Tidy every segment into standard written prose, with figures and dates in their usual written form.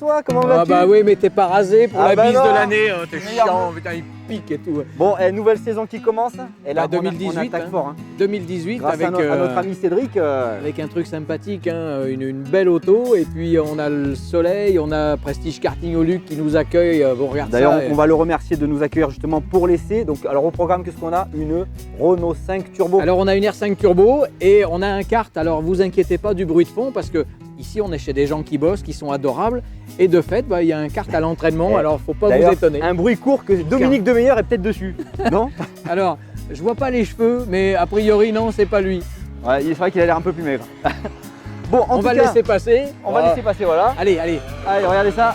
François, comment vas-tu? Ah bah oui, mais t'es pas rasé pour la bise non. de l'année, hein, t'es chiant, putain, il pique et tout. Bon, nouvelle saison qui commence. Et là, Bah, on 2018, attaque hein. fort. Hein. 2018 Grâce avec, à notre ami Cédric. avec un truc sympathique, hein, une belle auto, et puis on a le soleil, on a Prestige Karting au Luc qui nous accueille, on regarde ça. D'ailleurs, on va le remercier de nous accueillir justement pour l'essai. Donc, alors au programme, qu'est-ce qu'on a? Une Renault 5 Turbo. Alors on a une R5 Turbo et on a un kart, alors vous inquiétez pas du bruit de fond parce que ici on est chez des gens qui bossent, qui sont adorables, et de fait bah, il y a un kart à l'entraînement, alors faut pas vous étonner. Un bruit court que Dominique Demeyer est peut-être dessus, non? Alors je vois pas les cheveux, mais a priori non, c'est pas lui. Ouais, c'est vrai qu'il a l'air un peu plus maigre. Bon, On va le laisser passer. On va laisser passer, voilà. Allez, allez. Allez, regardez ça.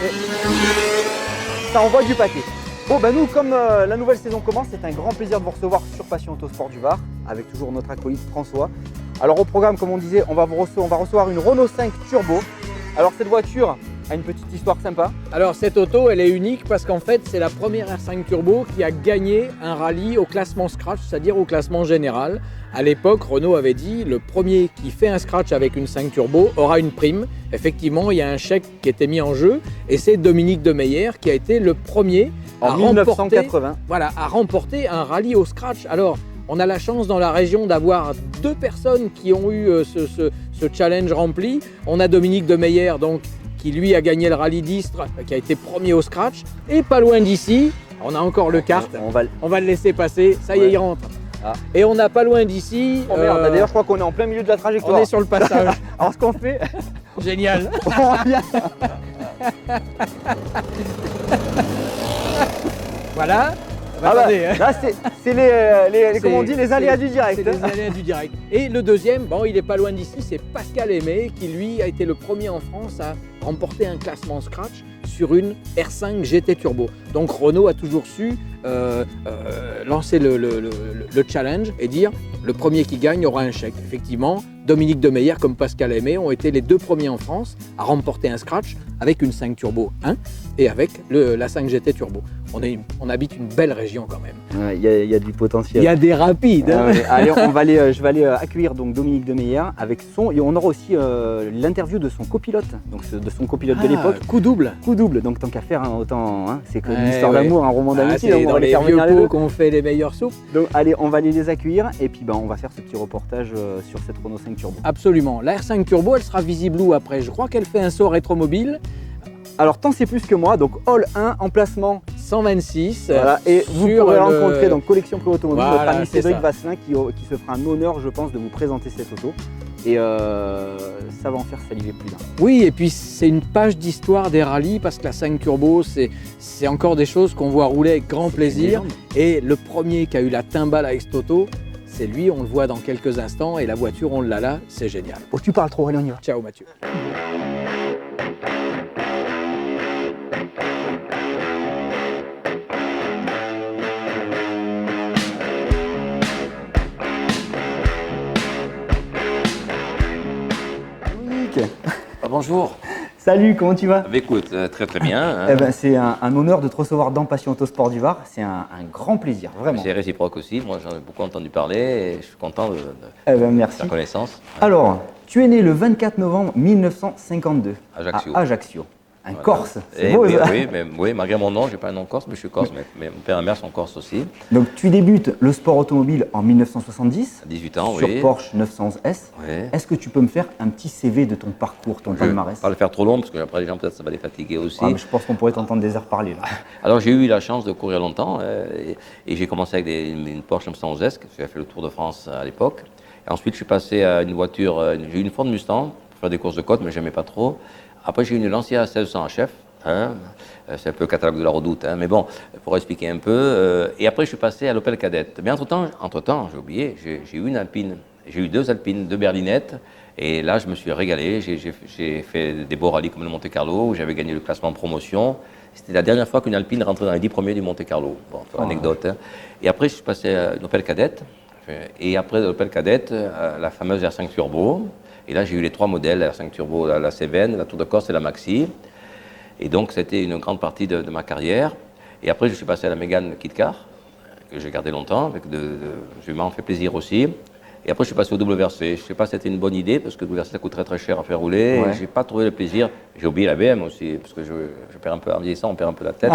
Et ça envoie du paquet. Bon, ben nous, comme la nouvelle saison commence, c'est un grand plaisir de vous recevoir sur Passion Autosport du Var, avec toujours notre acolyte François. Alors au programme, comme on disait, on va recevoir une Renault 5 Turbo. Alors cette voiture a une petite histoire sympa. Alors cette auto, elle est unique parce qu'en fait, c'est la première R5 Turbo qui a gagné un rallye au classement scratch, c'est-à-dire au classement général. À l'époque, Renault avait dit le premier qui fait un scratch avec une 5 Turbo aura une prime. Effectivement, il y a un chèque qui était mis en jeu et c'est Dominique Demeyer qui a été le premier en 1980. Voilà, à remporter un rallye au scratch. Alors, on a la chance dans la région d'avoir deux personnes qui ont eu ce challenge rempli. On a Dominique Demeyer, donc, qui lui a gagné le rallye d'Istres, qui a été premier au scratch. Et pas loin d'ici, on a encore le kart. On va le laisser passer. Ça y est, il rentre. Ah. Et on n'a pas loin d'ici. Oh merde, d'ailleurs, je crois qu'on est en plein milieu de la trajectoire. On est sur le passage. Alors, ce qu'on fait. Génial. Voilà. Ah bah, là, c'est les aléas du direct. C'est les aléas du direct. Et le deuxième, bon, il n'est pas loin d'ici, c'est Pascal Aimé qui, lui, a été le premier en France à remporter un classement scratch sur une R5 GT Turbo. Donc Renault a toujours su lancer le challenge et dire le premier qui gagne aura un chèque. Effectivement, Dominique Demeyer comme Pascal Aimé ont été les deux premiers en France à remporter un scratch avec une 5 Turbo 1 et avec la 5 GT Turbo. On habite une belle région quand même. Il y a du potentiel. Il y a des rapides. Hein. Allez, je vais aller accueillir donc Dominique Demeyer avec son. Et on aura aussi l'interview de son copilote, donc de son copilote de l'époque. Coup double. Coup double. Donc tant qu'à faire, hein, autant. Hein, c'est une histoire d'amour, un roman d'amitié. C'est dans les vieux pots qu'on fait les meilleures soupes. Donc allez, on va aller les accueillir et puis on va faire ce petit reportage sur cette Renault 5 Turbo. Absolument. La R5 Turbo, elle sera visible où après? Je crois qu'elle fait un saut rétromobile. Alors tant c'est plus que moi, donc Hall 1, emplacement 126. Voilà, et vous pourrez rencontrer donc Collection Pro Automobile, voilà, notre ami Cédric Vasselin qui se fera un honneur, je pense, de vous présenter cette auto. Et ça va en faire saliver plus d'un. Oui, et puis c'est une page d'histoire des rallyes parce que la 5 Turbo, c'est encore des choses qu'on voit rouler avec grand plaisir. Et le premier qui a eu la timbale avec cette auto, c'est lui, on le voit dans quelques instants, et la voiture, on l'a là, c'est génial. Oh, tu parles trop, allez, on y va. Ciao Mathieu. Bonjour. Salut, comment tu vas? Écoute, très très bien. Hein. Eh ben, c'est un honneur de te recevoir dans Passion Autosport du Var. C'est un grand plaisir, vraiment. C'est réciproque aussi. Moi, j'en ai beaucoup entendu parler et je suis content de merci. faire connaissance. Alors, tu es né le 24 novembre 1952 Ajaccio. à Ajaccio. Un voilà. Corse, c'est et beau oui, ça. oui, malgré mon nom, je n'ai pas un nom corse, mais je suis corse. Mais mon père et ma mère sont corses aussi. Donc tu débutes le sport automobile en 1970 À 18 ans, sur oui. Porsche 911S. Oui. Est-ce que tu peux me faire un petit CV de ton parcours, ton Je ne vais palmarès? pas le faire trop long parce que après les gens peut-être ça va les fatiguer aussi. Mais je pense qu'on pourrait t'entendre des heures parler là. Alors j'ai eu la chance de courir longtemps et j'ai commencé avec une Porsche 911S, j'ai fait le Tour de France à l'époque. Et ensuite je suis passé à une voiture, j'ai eu une Ford Mustang pour faire des courses de côte, mais j'aimais pas trop. Après j'ai eu une Lancia 1600 HF. Hein, c'est un peu catalogue de la redoute, hein, mais bon, pour expliquer un peu. Et après, je suis passé à l'Opel Kadett. Mais entre-temps, j'ai oublié, j'ai eu une Alpine. J'ai eu deux Alpines, deux berlinettes. Et là, je me suis régalé. J'ai fait des beaux rallyes comme le Monte-Carlo, où j'avais gagné le classement promotion. C'était la dernière fois qu'une Alpine rentrait dans les 10 premiers du Monte-Carlo. Bon, anecdote. Hein. Et après, je suis passé à l'Opel Kadett. Et après l'Opel Kadett, la fameuse R5 Turbo. Et là, j'ai eu les trois modèles, la R5 Turbo, la Cévennes, la Tour de Corse et la Maxi. Et donc, c'était une grande partie de ma carrière. Et après, je suis passé à la Mégane Kit Car, que j'ai gardé longtemps. Je m'en fais plaisir aussi. Et après, je suis passé au WRC. Je ne sais pas si c'était une bonne idée, parce que le WRC, ça coûte très très cher à faire rouler. Ouais. Je n'ai pas trouvé le plaisir. J'ai oublié la BM aussi, parce que je perds un peu, en vieillissant, on perd un peu la tête.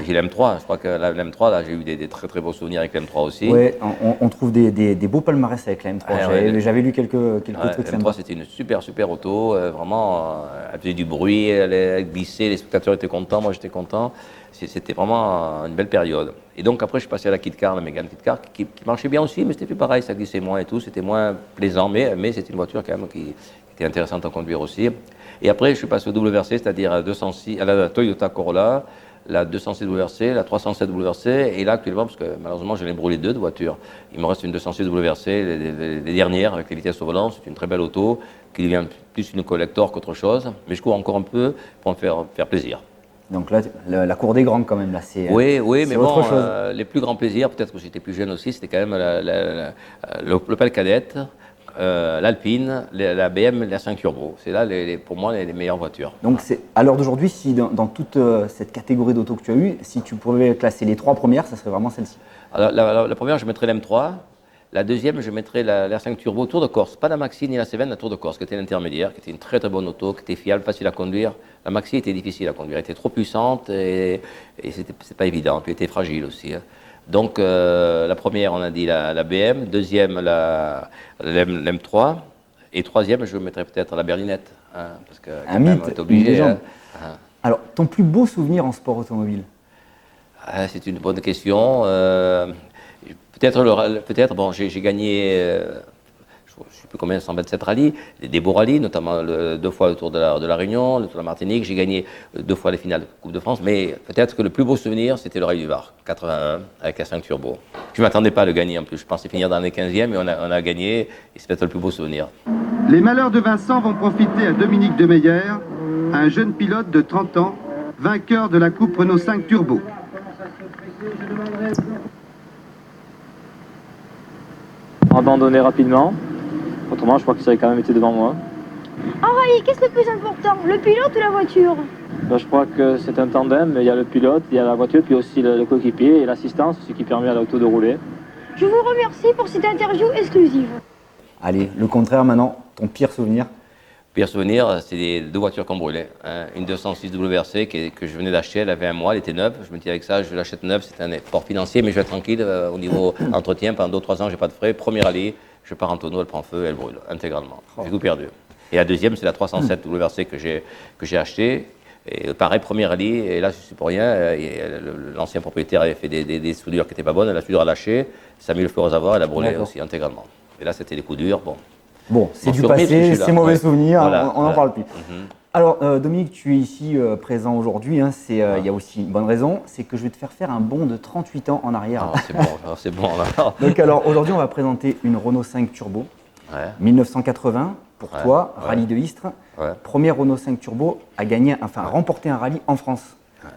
Et j'ai l'M3. Je crois que la l'M3, là, j'ai eu des très très beaux souvenirs avec l'M3 aussi. Oui, on trouve des beaux palmarès avec la M3. Ah, ouais. J'avais lu quelques Ouais, trucs l'M3, sympas. c'était une super auto. Vraiment, elle faisait du bruit, elle glissait, les spectateurs étaient contents, moi j'étais content. C'était vraiment une belle période. Et donc après, je suis passé à la Kit Car, la Mégane Kit Car, qui marchait bien aussi, mais c'était plus pareil, ça glissait moins et tout, c'était moins plaisant, mais c'était une voiture quand même qui était intéressante à conduire aussi. Et après, je suis passé au WRC, c'est-à-dire à la Toyota Corolla, la 206 WRC, la 307 WRC, et là actuellement, parce que malheureusement, je l'ai brûlé deux de voitures. Il me reste une 206 WRC, les dernières, avec les vitesses au volant, c'est une très belle auto, qui devient plus une collector qu'autre chose, mais je cours encore un peu pour me faire plaisir. Donc là, la cour des grands quand même, là, c'est Oui, mais autre bon, chose. les plus grands plaisirs, peut-être que j'étais plus jeune aussi, c'était quand même l'Opel Kadett, l'Alpine, la BM, la 5 Turbo. C'est là, pour moi, les meilleures voitures. Donc à l'heure d'aujourd'hui, si dans toute cette catégorie d'auto que tu as eu, si tu pouvais classer les 3 premières, ça serait vraiment celle-ci. Alors, la première, je mettrais l'M3. La deuxième, je mettrais la 5 Turbo Tour de Corse. Pas la Maxi ni la Cévennes, la Tour de Corse, qui était l'intermédiaire, qui était une très très bonne auto, qui était fiable, facile à conduire. La Maxi était difficile à conduire, elle était trop puissante et c'est pas évident, puis elle était fragile aussi. Hein. Donc la première, on a dit la BM, deuxième, l'M3, et troisième, je mettrais peut-être la berlinette, hein, parce que Un mythe, on est obligé. une Hein. légende. Alors, ton plus beau souvenir en sport automobile? C'est une bonne question. Peut-être, bon, j'ai gagné, je ne sais plus combien, 127 rallyes, des beaux rallyes, notamment 2 fois le Tour de la Réunion, le Tour de la Martinique. J'ai gagné 2 fois les finales de Coupe de France, mais peut-être que le plus beau souvenir, c'était le Rallye du Var, 81, avec la 5 Turbo. Je ne m'attendais pas à le gagner en plus. Je pensais finir dans les 15e, mais on a gagné, et c'est peut-être le plus beau souvenir. Les malheurs de Vincent vont profiter à Dominique Demeyer, un jeune pilote de 30 ans, vainqueur de la Coupe Renault 5 Turbo. Abandonné rapidement. Autrement, je crois qu'il aurait quand même été devant moi. En rallye, qu'est-ce le plus important, le pilote ou la voiture? Ben, je crois que c'est un tandem, mais il y a le pilote, il y a la voiture, puis aussi le coéquipier et l'assistance, ce qui permet à l'auto de rouler. Je vous remercie pour cette interview exclusive. Allez, le contraire maintenant, ton pire souvenir? Pire souvenir, c'est les 2 voitures qu'on brûlait. Hein. Une 206 WRC que je venais d'acheter, elle avait 1 mois, elle était neuve. Je me dis avec ça, je l'achète neuve, c'est un effort financier, mais je vais être tranquille au niveau entretien. Pendant 2 ou 3 ans, j'ai pas de frais. Premier rallye, je pars en tonneau, elle prend feu, elle brûle intégralement. J'ai tout perdu. Et la deuxième, c'est la 307 WRC que j'ai achetée. Et pareil, premier rallye, et là, je suis pour rien. L'ancien propriétaire avait fait des soudures qui n'étaient pas bonnes, la soudure a lâché, ça a mis le feu aux avoirs, elle a brûlé aussi intégralement. Et là, c'était des coups durs. Bon, c'est du surprise, je passé, suis là. c'est mauvais souvenirs, Voilà, on n'en parle plus. Mhm. Alors, Dominique, tu es ici présent aujourd'hui, hein, il y a aussi une bonne raison, c'est que je vais te faire un bond de 38 ans en arrière. Ah, c'est bon là. Donc alors, aujourd'hui, on va présenter une Renault 5 Turbo, Ouais. 1980, pour Ouais, toi, ouais. rallye de Istres. Ouais. Première Renault 5 Turbo à gagner, enfin à remporter un rallye en France.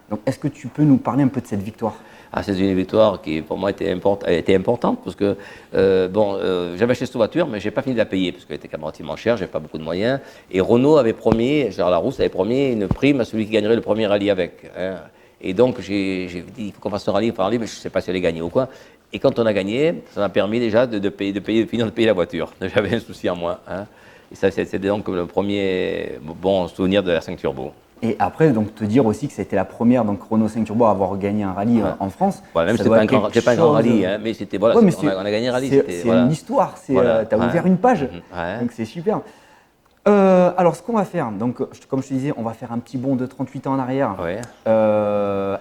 Donc, est-ce que tu peux nous parler un peu de cette victoire? Ah, c'est une victoire qui, pour moi, était importante parce que, j'avais acheté cette voiture, mais je n'ai pas fini de la payer parce qu'elle était quand même relativement chère, je n'avais pas beaucoup de moyens. Et Renault avait promis, Gérard Larousse avait promis une prime à celui qui gagnerait le premier rallye avec. Hein. Et donc, j'ai dit, il faut qu'on fasse un rallye, mais je ne sais pas si elle est gagnée ou quoi. Et quand on a gagné, ça m'a permis déjà de finir de payer la voiture. J'avais un souci en moins. Hein. Et ça, c'est donc le premier bon souvenir de la 5 Turbo. Et après, donc, te dire aussi que c'était la première donc, Renault 5 Turbo à avoir gagné un rallye en France. Voilà, même Ça si doit c'est être pas un grand chose- rallye, hein, mais c'était voilà, Ouais, mais on a gagné un rallye. C'est voilà. une histoire, Voilà, tu as ouais. ouvert une page, Ouais. donc c'est super. Alors, ce qu'on va faire, donc, comme je te disais, on va faire un petit bond de 38 ans en arrière Ouais.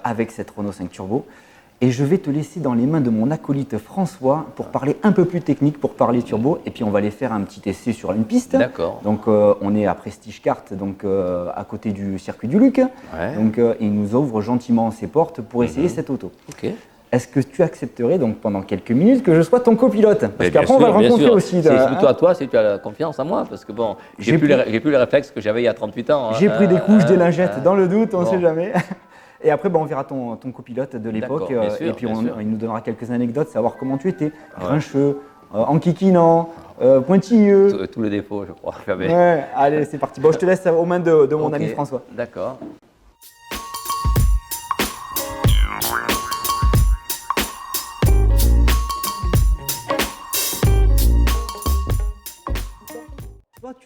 avec cette Renault 5 Turbo. Et je vais te laisser dans les mains de mon acolyte François pour parler un peu plus technique, pour parler turbo. Et puis on va aller faire un petit essai sur une piste. D'accord. Donc on est à Prestige Kart, donc à côté du circuit du Luc. Ouais. Donc il nous ouvre gentiment ses portes pour essayer cette auto. Ok. Est-ce que tu accepterais donc pendant quelques minutes que je sois ton copilote? Parce Mais bien qu'après on va le sûr, bien rencontrer sûr. aussi. C'est plutôt à toi si tu as la confiance en moi, parce que bon, j'ai plus les réflexes que j'avais il y a 38 ans. J'ai pris des couches, des lingettes, hein. dans le doute, on ne Bon. sait jamais. Et après, on verra ton copilote de l'époque. D'accord, bien sûr, et puis bien sûr. il nous donnera quelques anecdotes, savoir comment tu étais. Grincheux, enquiquinant, pointilleux. Tous les défauts, je crois. J'avais. Ouais, allez, c'est parti. Bon, je te laisse aux mains de mon Ok, ami François. D'accord.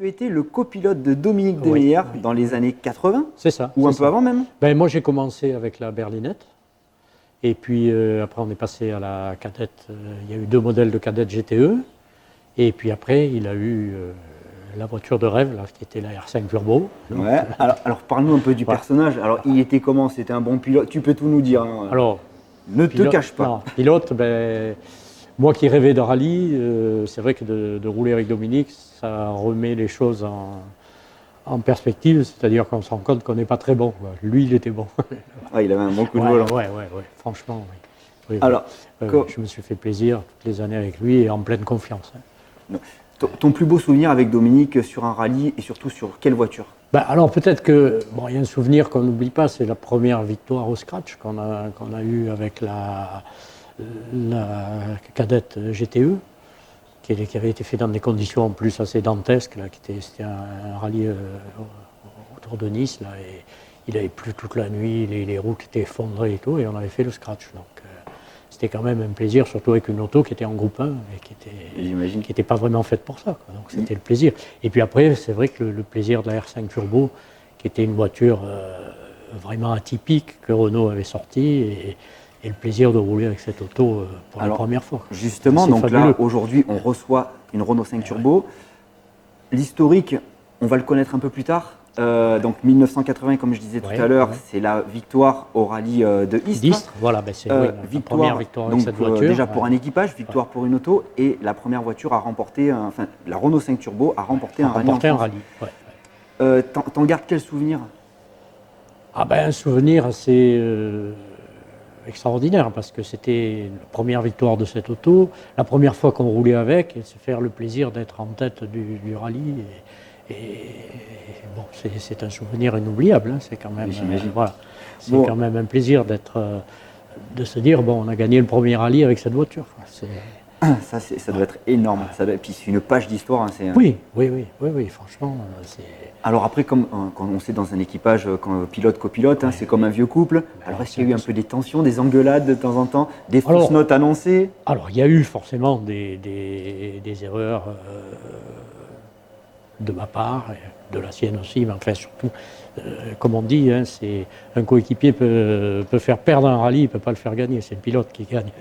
tu étais le copilote de Dominique Oui. Demeyer dans les années 80 C'est ça. ou un c'est peu ça. avant même. Ben, moi, j'ai commencé avec la berlinette. Et puis après, on est passé à la cadette. Il y a eu 2 modèles de cadette GTE. Et puis après, il a eu la voiture de rêve, là, qui était la R5 Turbo. Donc, Ouais. Alors parle-nous un peu du Voilà. personnage. Alors il était comment? C'était un bon pilote. Tu peux tout nous dire. Hein. alors, Ne te pilote- cache pas. non, pilote, ben, moi qui rêvais de rallye, c'est vrai que de rouler avec Dominique, ça remet les choses en perspective. C'est-à-dire qu'on se rend compte qu'on n'est pas très bon, quoi. Lui, il était bon. Ah, il avait un bon coup de Ouais, volant. ouais, franchement, oui. Oui, oui. Alors, Je me suis fait plaisir toutes les années avec lui et en pleine confiance. Hein. ton plus beau souvenir avec Dominique sur un rallye et surtout sur quelle voiture? Ben, alors peut-être que, bon, il y a un souvenir qu'on n'oublie pas, c'est la première victoire au scratch qu'on a eue avec la cadette GTE, qui avait été fait dans des conditions en plus assez dantesques. C'était un rallye autour de Nice, là, et il avait plu toute la nuit, les routes étaient effondrées et tout, et on avait fait le scratch. Donc c'était quand même un plaisir, surtout avec une auto qui était en groupe 1 et J'imagine. qui n'était pas vraiment faite pour ça, quoi. Donc c'était le plaisir. Et puis après, c'est vrai que le plaisir de la R5 Turbo, qui était une voiture vraiment atypique que Renault avait sortie, et le plaisir de rouler avec cette auto pour Alors, la première fois. Justement, C'est donc là, fabuleux. aujourd'hui, on reçoit une Renault 5 Turbo. L'historique, on va le connaître un peu plus tard. Donc 1980, comme je disais tout Ouais, à l'heure, ouais. c'est la victoire au rallye de Istres. D'Istres, voilà, ben c'est oui, la première victoire avec donc, cette voiture. déjà pour Ouais. un équipage, victoire pour une auto, et la première voiture à remporter, enfin la Renault 5 Turbo a remporté un rallye. en Remporter un France. rallye. Ouais. T'en gardes quel souvenir? Ah ben, un souvenir assez extraordinaire, parce que c'était la première victoire de cette auto, la première fois qu'on roulait avec, et se faire le plaisir d'être en tête du rallye. Et bon, c'est un souvenir inoubliable. Hein, c'est quand même, J'imagine. voilà, c'est Bon. quand même un plaisir de se dire bon, on a gagné le premier rallye avec cette voiture. Quoi. Ça doit être énorme. Et puis c'est une page d'histoire. Hein, Oui, franchement, c'est. Alors après, comme quand on sait dans un équipage, quand pilote-copilote, hein, c'est comme un vieux couple. Alors est-ce qu'il y a eu un peu des tensions, des engueulades de temps en temps, des fausses Alors, notes annoncées? Alors, il y a eu forcément des erreurs de ma part, et de la sienne aussi, mais enfin surtout, comme on dit, hein, c'est un coéquipier peut faire perdre un rallye, il ne peut pas le faire gagner, c'est le pilote qui gagne.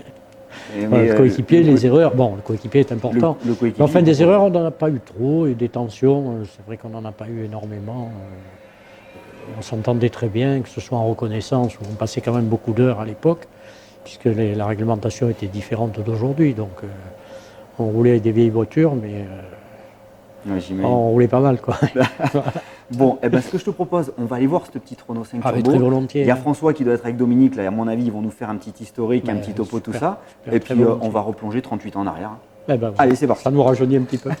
Voilà, le coéquipier, les erreurs, bon, le coéquipier est important. Le coéquipier, Mais enfin, des erreurs, on n'en a pas eu trop, et des tensions, c'est vrai qu'on n'en a pas eu énormément. On s'entendait très bien, que ce soit en reconnaissance, où on passait quand même beaucoup d'heures à l'époque, puisque la réglementation était différente d'aujourd'hui. Donc, on roulait avec des vieilles voitures, mais Ouais, j'imagine. on roulait pas mal, quoi. Bon, eh ben, ce que je te propose, on va aller voir cette petite Renault 5 Ah, mais Turbo. très volontiers. Il y a François qui doit être avec Dominique, là, à mon avis, ils vont nous faire un petit historique, un Ouais, petit topo, tout super, ça. super, Et très puis, volontiers. on va replonger 38 ans en arrière. Eh ben, Allez, c'est parti. ça nous rajeunit un petit peu.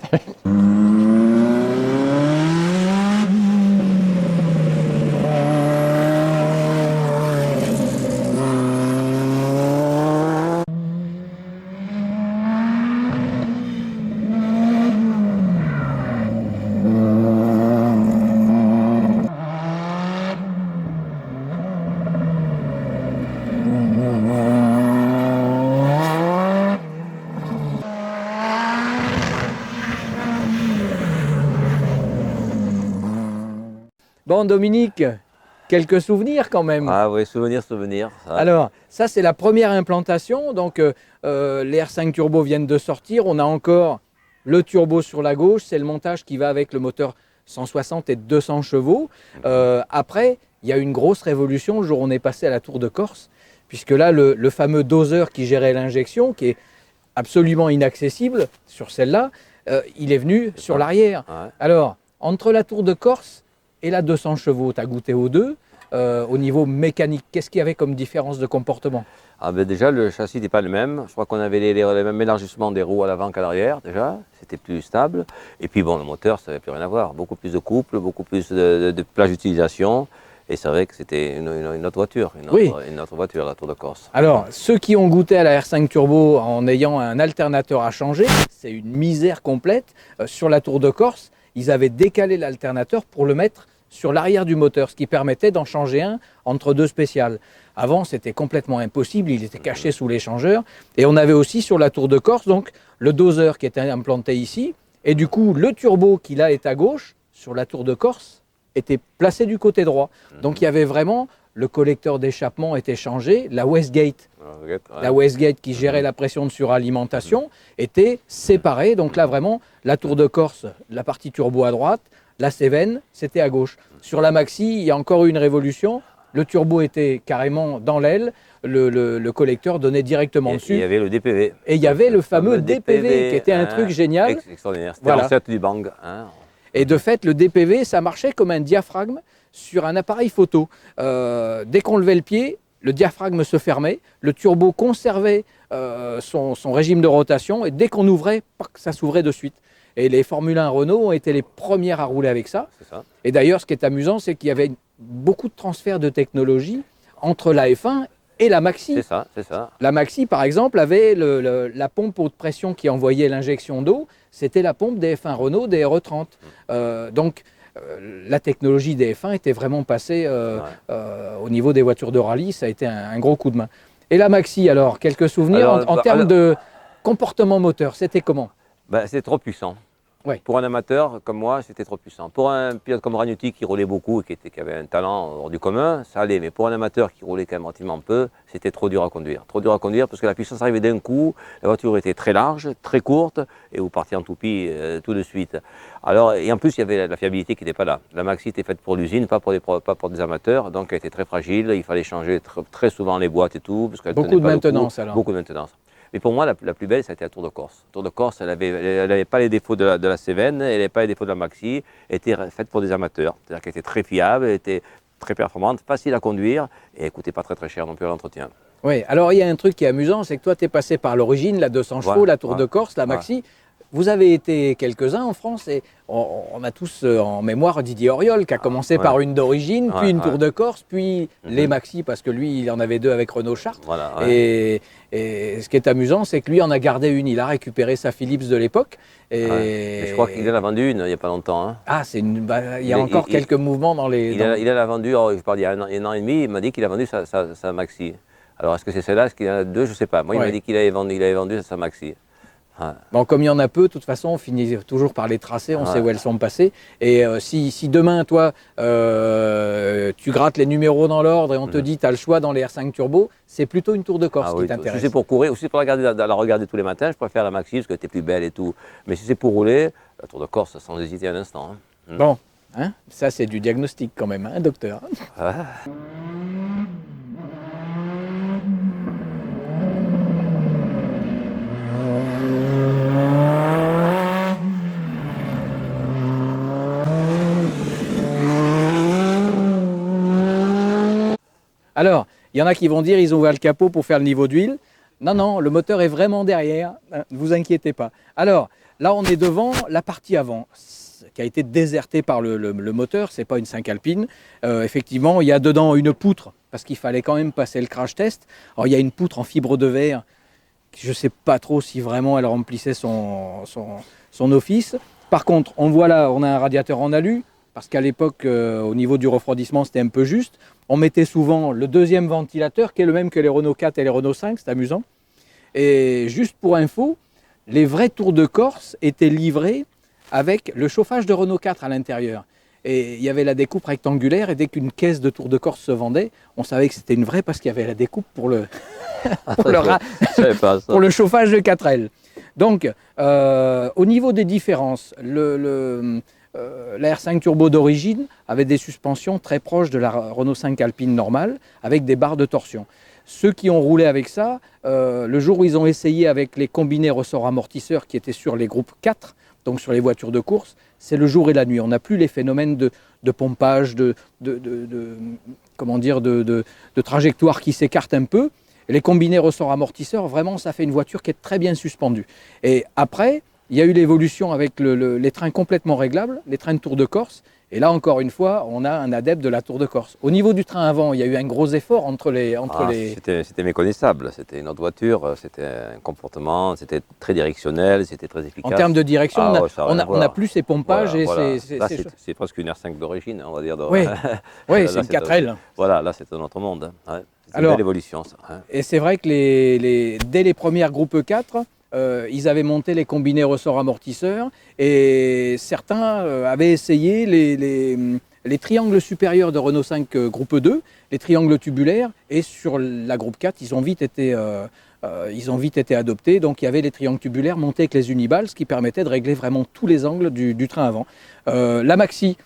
Bon, Dominique, quelques souvenirs quand même. Ah oui, souvenir. Ça. Alors, ça, c'est la première implantation. Donc, les R5 Turbo viennent de sortir. On a encore le turbo sur la gauche. C'est le montage qui va avec le moteur 160 et 200 chevaux. Après, il y a eu une grosse révolution le jour où on est passé à la Tour de Corse, puisque là, le fameux doseur qui gérait l'injection, qui est absolument inaccessible sur celle-là, il est venu sur l'arrière. Ouais. Alors, entre la Tour de Corse et la 200 chevaux, tu as goûté aux deux. Au niveau mécanique, qu'est-ce qu'il y avait comme différence de comportement? Ah ben déjà, le châssis n'était pas le même. Je crois qu'on avait les mêmes élargissements des roues à l'avant qu'à l'arrière, déjà. C'était plus stable. Et puis bon, le moteur, ça n'avait plus rien à voir. Beaucoup plus de couple, beaucoup plus de plage d'utilisation. Et c'est vrai que c'était une autre voiture, une autre voiture, la Tour de Corse. Alors, ceux qui ont goûté à la R5 Turbo en ayant un alternateur à changer, c'est une misère complète. Sur la Tour de Corse, ils avaient décalé l'alternateur pour le mettre sur l'arrière du moteur, ce qui permettait d'en changer un entre deux spéciales. Avant, c'était complètement impossible, il était caché sous l'échangeur. Et on avait aussi sur la Tour de Corse donc, le doseur qui était implanté ici Et du coup, le turbo qui là est à gauche, sur la tour de Corse, était placé du côté droit. Donc il y avait vraiment, le collecteur d'échappement était changé, la Westgate. La Westgate qui gérait la pression de suralimentation était séparée. Donc là, vraiment, la tour de Corse, la partie turbo à droite, la Cévennes, c'était à gauche. Sur la Maxi, il y a encore eu une révolution. Le turbo était carrément dans l'aile, le collecteur donnait directement dessus. Il y avait le DPV. Et il y avait le fameux DPV qui était un truc génial. Extraordinaire. C'était Voilà. l'ancêtre du bang. Hein. Et de fait, le DPV, ça marchait comme un diaphragme sur un appareil photo. Dès qu'on levait le pied, le diaphragme se fermait, le turbo conservait son régime de rotation, et dès qu'on ouvrait, ça s'ouvrait de suite. Et les Formule 1 Renault ont été les premières à rouler avec ça. C'est ça. Et d'ailleurs, ce qui est amusant, c'est qu'il y avait beaucoup de transferts de technologie entre la F1 et la Maxi. C'est ça, c'est ça. La Maxi, par exemple, avait la pompe haute pression qui envoyait l'injection d'eau. C'était la pompe des F1 Renault, des RE30. Donc, la technologie des F1 était vraiment passée au niveau des voitures de rallye. Ça a été un gros coup de main. Et la Maxi, alors, quelques souvenirs en termes de comportement moteur, c'était comment? C'est trop puissant. Ouais. Pour un amateur comme moi, c'était trop puissant. Pour un pilote comme Ragnotti qui roulait beaucoup et qui avait un talent hors du commun, ça allait. Mais pour un amateur qui roulait quand même relativement peu, c'était trop dur à conduire. Trop dur à conduire parce que la puissance arrivait d'un coup, la voiture était très large, très courte, et vous partiez en toupie tout de suite. Alors, et en plus, il y avait la fiabilité qui n'était pas là. La Maxi était faite pour l'usine, pas pour des amateurs, donc elle était très fragile. Il fallait changer très souvent les boîtes et tout. Parce qu'elle Beaucoup tenait de pas le coup. maintenance alors. Beaucoup de maintenance. Mais pour moi, la plus belle, c'était la Tour de Corse. La Tour de Corse, elle n'avait pas les défauts de la Cévennes, elle n'avait pas les défauts de la Maxi, elle était faite pour des amateurs. C'est-à-dire qu'elle était très fiable, elle était très performante, facile à conduire, et elle ne coûtait pas très très cher non plus à l'entretien. Oui, alors il y a un truc qui est amusant, c'est que toi, tu es passé par l'origine, la 200 chevaux, la Tour de Corse, la Maxi. Vous avez été quelques-uns en France et on a tous en mémoire Didier Auriol qui a commencé par une d'origine, puis une Tour de Corse, puis les Maxi parce que lui, il en avait deux avec Renault Chartres. Voilà, et ce qui est amusant, c'est que lui en a gardé une. Il a récupéré sa Philips de l'époque. Et je crois qu'il en a vendu une il n'y a pas longtemps. Hein. Ah, il y a encore quelques mouvements dans les... Il en a vendu, je parle il y a un an et demi, il m'a dit qu'il a vendu sa Maxi. Alors est-ce que c'est celle-là, est-ce qu'il y en a deux, je ne sais pas. Moi, il m'a dit qu'il avait vendu sa Maxi. Bon, comme il y en a peu, de toute façon, on finit toujours par les tracer, on sait où elles sont passées. Et si demain, toi, tu grattes les numéros dans l'ordre et on te dit tu as le choix dans les R5 Turbo, c'est plutôt une Tour de Corse qui t'intéresse. Si c'est pour courir, ou si c'est pour la regarder tous les matins, je préfère la Maxi parce qu'elle était plus belle et tout. Mais si c'est pour rouler, la Tour de Corse, sans hésiter un instant. Hein. Bon, hein, ça c'est du diagnostic quand même, hein, docteur. Alors, il y en a qui vont dire ils ont ouvert le capot pour faire le niveau d'huile. Non, non, le moteur est vraiment derrière, ne vous inquiétez pas. Alors, là on est devant la partie avant, qui a été désertée par le moteur, ce n'est pas une 5 Alpine. Effectivement, il y a dedans une poutre, parce qu'il fallait quand même passer le crash test. Alors, il y a une poutre en fibre de verre, je ne sais pas trop si vraiment elle remplissait son office. Par contre, on voit là, on a un radiateur en alu, parce qu'à l'époque, au niveau du refroidissement, c'était un peu juste. On mettait souvent le deuxième ventilateur, qui est le même que les Renault 4 et les Renault 5, c'est amusant. Et juste pour info, les vrais Tours de Corse étaient livrés avec le chauffage de Renault 4 à l'intérieur. Et il y avait la découpe rectangulaire, et dès qu'une caisse de Tour de Corse se vendait, on savait que c'était une vraie parce qu'il y avait la découpe pour le, pour le chauffage de 4L. Donc, au niveau des différences, la R5 Turbo d'origine avait des suspensions très proches de la Renault 5 Alpine normale, avec des barres de torsion. Ceux qui ont roulé avec ça, le jour où ils ont essayé avec les combinés ressorts amortisseurs qui étaient sur les groupes 4, donc sur les voitures de course, c'est le jour et la nuit. On n'a plus les phénomènes de pompage, de trajectoire qui s'écartent un peu. Les combinés ressorts amortisseurs, vraiment, ça fait une voiture qui est très bien suspendue. Et après, il y a eu l'évolution avec les trains complètement réglables, les trains de Tour de Corse. Et là, encore une fois, on a un adepte de la Tour de Corse. Au niveau du train avant, il y a eu un gros effort entre les... C'était méconnaissable. C'était une autre voiture, c'était un comportement, c'était très directionnel, c'était très efficace. En termes de direction, on n'a plus ces pompages. Voilà. C'est presque une R5 d'origine, on va dire. Oui, c'est une 4L. Voilà, là, c'est un autre monde. Ouais. C'est une Alors, belle évolution, ça. Hein. Et c'est vrai que dès les premières groupes 4, ils avaient monté les combinés ressorts amortisseurs et certains avaient essayé les triangles supérieurs de Renault 5 groupe 2, les triangles tubulaires, et sur la groupe 4, ils ont vite été adoptés. Donc il y avait les triangles tubulaires montés avec les unibales, ce qui permettait de régler vraiment tous les angles du train avant. La Maxi,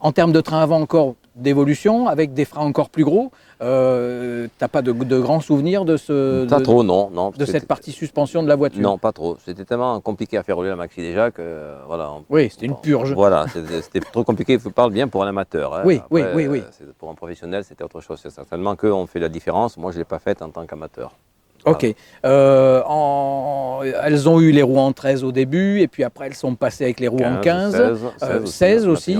en termes de train avant encore d'évolution, avec des freins encore plus gros, t'as pas de grands souvenirs de cette partie suspension de la voiture? Non, pas trop. C'était tellement compliqué à faire rouler la Maxi déjà que voilà. Oui, c'était une purge. Voilà, c'était trop compliqué. Je parle bien pour un amateur. Hein. Oui, Après, oui. Pour un professionnel, c'était autre chose. C'est certainement qu'eux ont fait la différence. Moi, je l'ai pas faite en tant qu'amateur. Ok. Elles ont eu les roues en 13 au début, et puis après elles sont passées avec les roues en 15, 16 aussi.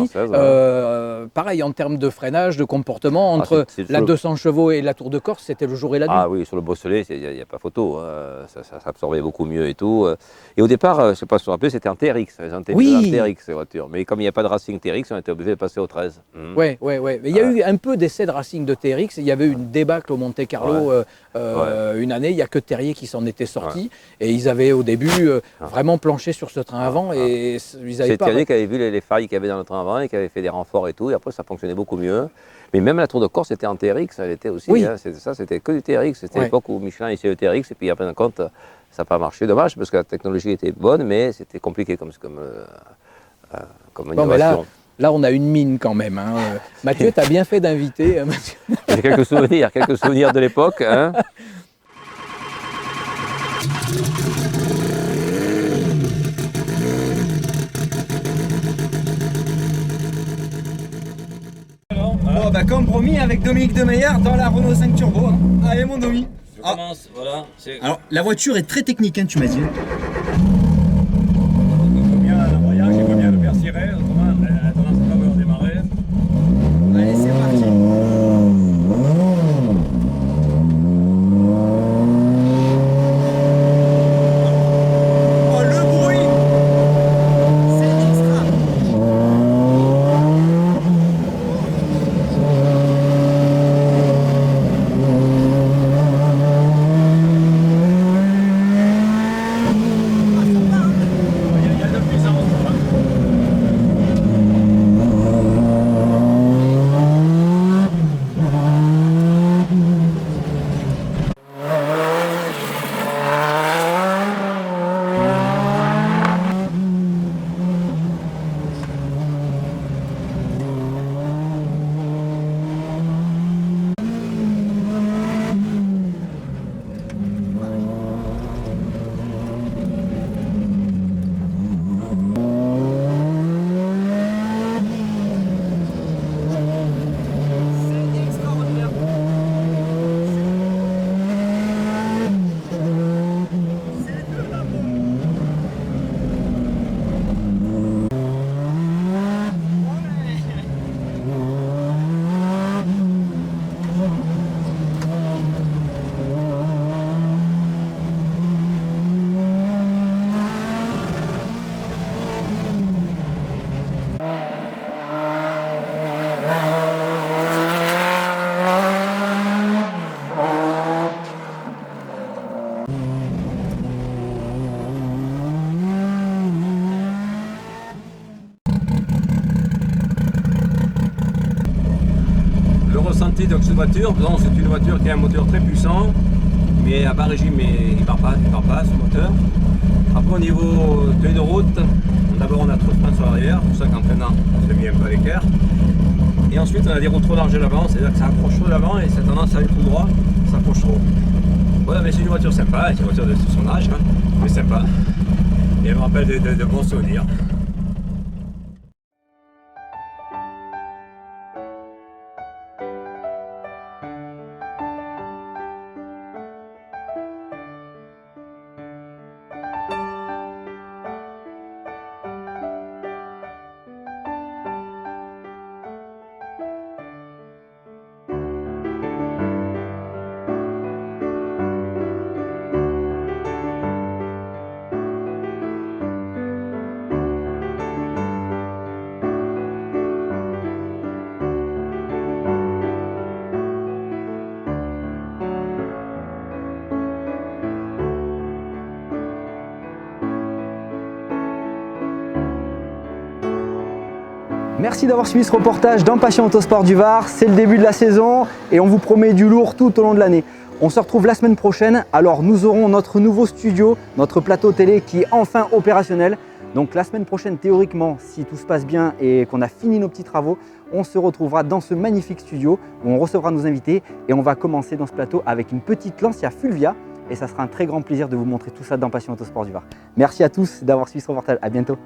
Pareil, en termes de freinage, de comportement, entre la 200 chevaux et la Tour de Corse, c'était le jour et la nuit. Ah oui, sur le bosselet, il n'y a pas photo. Ça absorbait beaucoup mieux et tout. Et au départ, je ne sais pas si vous vous rappelez, c'était en TRX. Ils ont Oui. en TRX, ces voitures. Mais comme il n'y a pas de Racing TRX, on était obligé de passer au 13. Ouais. Mais il y a eu un peu d'essais de Racing de TRX. Il y avait eu une débâcle au Monte Carlo une année. Il n'y a que Terrier qui s'en était sorti. Et ils avaient au début vraiment planché sur ce train avant. Et ils avaient pas... C'est Terrier qui avait vu les failles qu'il y avait dans le train avant et qui avait fait des renforts et tout. Et après, ça fonctionnait beaucoup mieux. Mais même la Tour de Corse, c'était en TRX. Elle était aussi. Oui. Hein, c'était que du TRX. C'était l'époque où Michelin essayait le TRX. Et puis, après, en compte, ça n'a pas marché. Dommage, parce que la technologie était bonne, mais c'était compliqué comme innovation. Là, on a une mine quand même. Hein. Mathieu, tu as bien fait d'inviter. J'ai quelques souvenirs de l'époque. Hein. Bon, bah, comme promis, avec Dominique Demeyer dans la Renault 5 Turbo. Hein. Allez, mon Domi. Je commence, voilà. Alors, la voiture est très technique, hein, tu m'as dit. Combien l'embrayage et combien le perciré, autrement elle a tendance à pas vouloir démarrer. Allez, c'est parti. Oh, le bruit, c'est extra. Il y a de la puissance. Le ressenti de cette voiture, c'est une voiture qui a un moteur très puissant, mais à bas régime, il ne part pas ce moteur. Après au niveau tenue de route, d'abord on a trop de frein sur l'arrière, pour ça qu'en freinant on s'est mis un peu à l'écart. Et ensuite on a des roues trop larges à l'avant, c'est-à-dire que ça accroche trop l'avant et ça a tendance à aller tout droit, ça accroche trop. Voilà, mais c'est une voiture sympa, c'est une voiture de son âge, hein, mais sympa. Et elle me rappelle de bons souvenirs. Merci d'avoir suivi ce reportage dans Passion Autosport du Var. C'est le début de la saison et on vous promet du lourd tout au long de l'année. On se retrouve la semaine prochaine. Alors nous aurons notre nouveau studio, notre plateau télé qui est enfin opérationnel. Donc la semaine prochaine, théoriquement, si tout se passe bien et qu'on a fini nos petits travaux, on se retrouvera dans ce magnifique studio où on recevra nos invités et on va commencer dans ce plateau avec une petite Lancia Fulvia et ça sera un très grand plaisir de vous montrer tout ça dans Passion Autosport du Var. Merci à tous d'avoir suivi ce reportage. À bientôt.